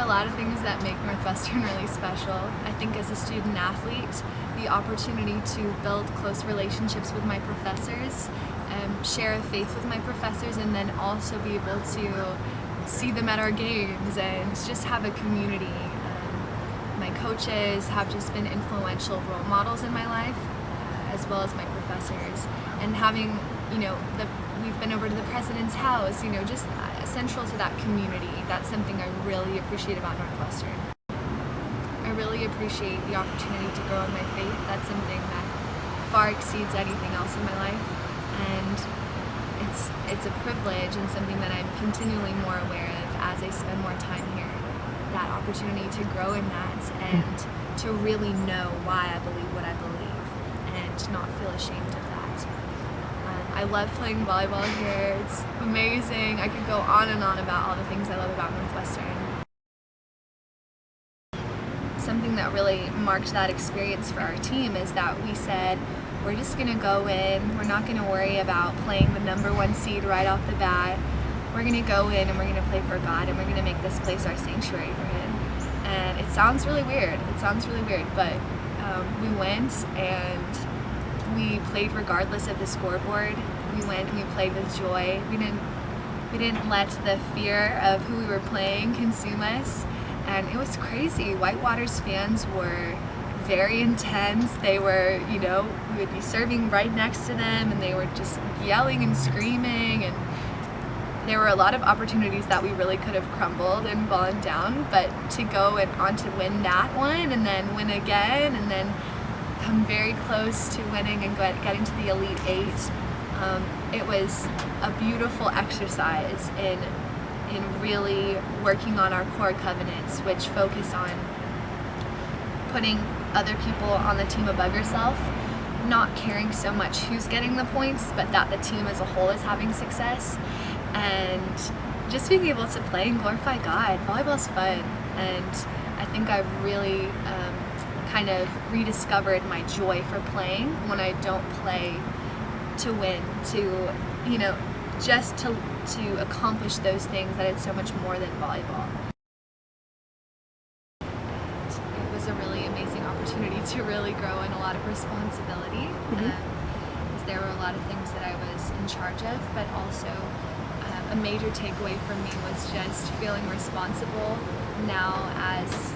lot of things that make Northwestern really special. I think as a student athlete, the opportunity to build close relationships with my professors, share a faith with my professors, and then also be able to see them at our games and just have a community. My coaches have just been influential role models in my life, as well as my professors. And having, we've been over to the president's house, just central to that community. That's something I really appreciate about Northwestern. I really appreciate the opportunity to grow in my faith. That's something that far exceeds anything else in my life. And it's a privilege and something that I'm continually more aware of as I spend more time here. That opportunity to grow in that and to really know why I believe what I believe and not feel ashamed of that. I love playing volleyball here. It's amazing. I could go on and on about all the things I love about Northwestern. Something that really marked that experience for our team is that we said, we're just going to go in, we're not going to worry about playing the #1 seed right off the bat. We're going to go in and we're going to play for God, and we're going to make this place our sanctuary for Him. And it sounds really weird. But we went and we played regardless of the scoreboard. We went and we played with joy. We didn't let the fear of who we were playing consume us. And it was crazy. Whitewater's fans were very intense. They were, we would be serving right next to them and they were just yelling and screaming, and there were a lot of opportunities that we really could have crumbled and fallen down, but to go and on to win that one and then win again and then come very close to winning and getting to the Elite Eight, it was a beautiful exercise in really working on our core covenants, which focus on putting other people on the team above yourself, not caring so much who's getting the points, but that the team as a whole is having success, and just being able to play and glorify God. Volleyball's fun, and I think I've really kind of rediscovered my joy for playing when I don't play to win, just to accomplish those things, that it's so much more than volleyball. It was a really amazing opportunity to really grow in a lot of responsibility. Because there were a lot of things that I was in charge of, but also a major takeaway for me was just feeling responsible now as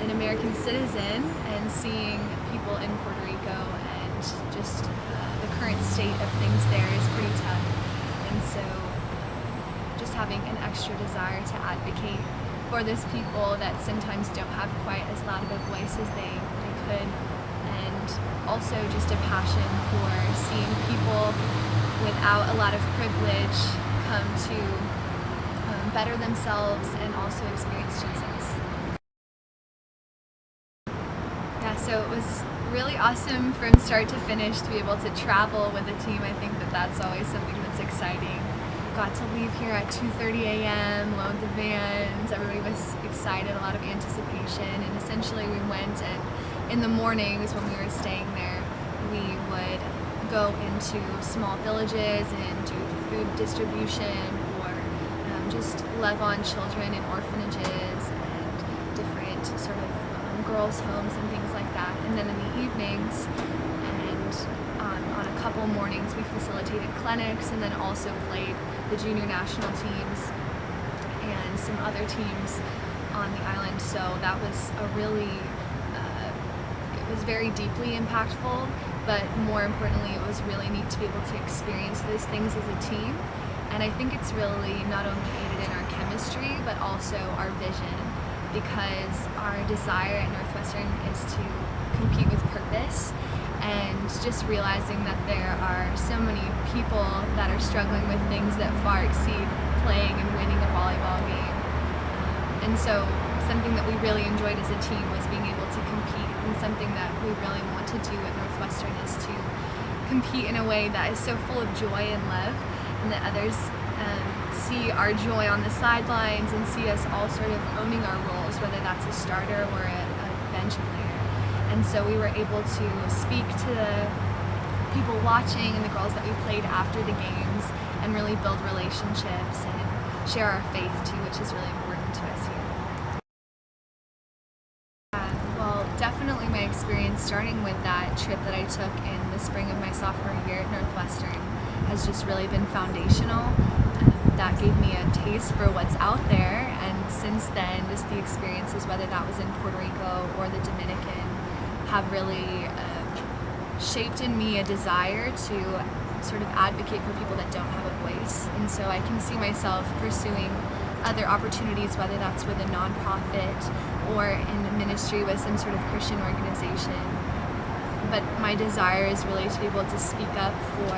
an American citizen and seeing people in Puerto Rico, and just the current state of things there is pretty tough. And so just having an extra desire to advocate for those people that sometimes don't have quite as loud of a voice as they could, and also just a passion for seeing people without a lot of privilege come to better themselves and also experience Jesus. Yeah, so it was really awesome from start to finish to be able to travel with the team. I think that's always something that's exciting. Got to leave here at 2:30 a.m., load the vans, everybody was excited, a lot of anticipation, and essentially we went, and in the mornings when we were staying there, we would go into small villages and do food distribution, or just love on children in orphanages and different sort of girls' homes and things like that. And then in the evenings and on a couple mornings we facilitated clinics, and then also played the junior national teams and some other teams on the island. So that was a really, it was very deeply impactful, but more importantly it was really neat to be able to experience those things as a team. And I think it's really not only aided in our chemistry, but also our vision, because our desire at Northwestern is to compete with purpose, and just realizing that there are so many people that are struggling with things that far exceed playing and winning a volleyball game. And so something that we really enjoyed as a team was being able to compete, and something that we really want to do at Northwestern is to compete in a way that is so full of joy and love, and that others see our joy on the sidelines and see us all sort of owning our roles, whether that's a starter or a bench player. And so we were able to speak to the people watching and the girls that we played after the games, and really build relationships and share our faith too, which is really important to us here. definitely my experience starting with that trip that I took in the spring of my sophomore year at Northwestern has just really been foundational. That gave me a taste for what's out there, and since then, just the experiences, whether that was in Puerto Rico or the Dominican, have really shaped in me a desire to sort of advocate for people that don't have a voice. And so I can see myself pursuing other opportunities, whether that's with a nonprofit or in ministry with some sort of Christian organization. But my desire is really to be able to speak up for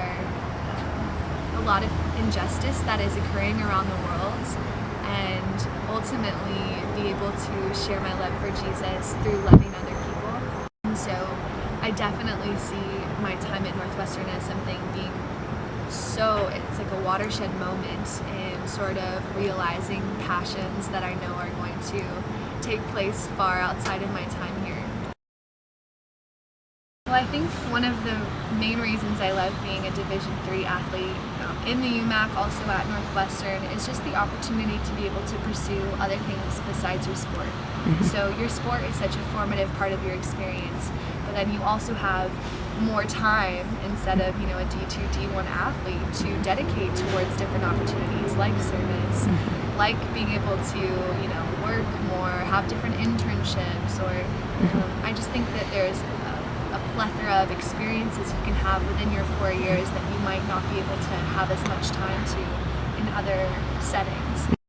a lot of injustice that is occurring around the world, and ultimately be able to share my love for Jesus through loving other people. And so I definitely see my time at Northwestern as something being it's like a watershed moment in sort of realizing passions that I know are going to take place far outside of my time here. Well, I think one of the main reasons I love being a Division III athlete in the UMAC, also at Northwestern, is just the opportunity to be able to pursue other things besides your sport. So your sport is such a formative part of your experience, but then you also have more time instead of, a D2, D1 athlete to dedicate towards different opportunities like service, like being able to, work more, have different internships, or I just think that there's a plethora of experiences you can have within your 4 years that you might not be able to have as much time to in other settings.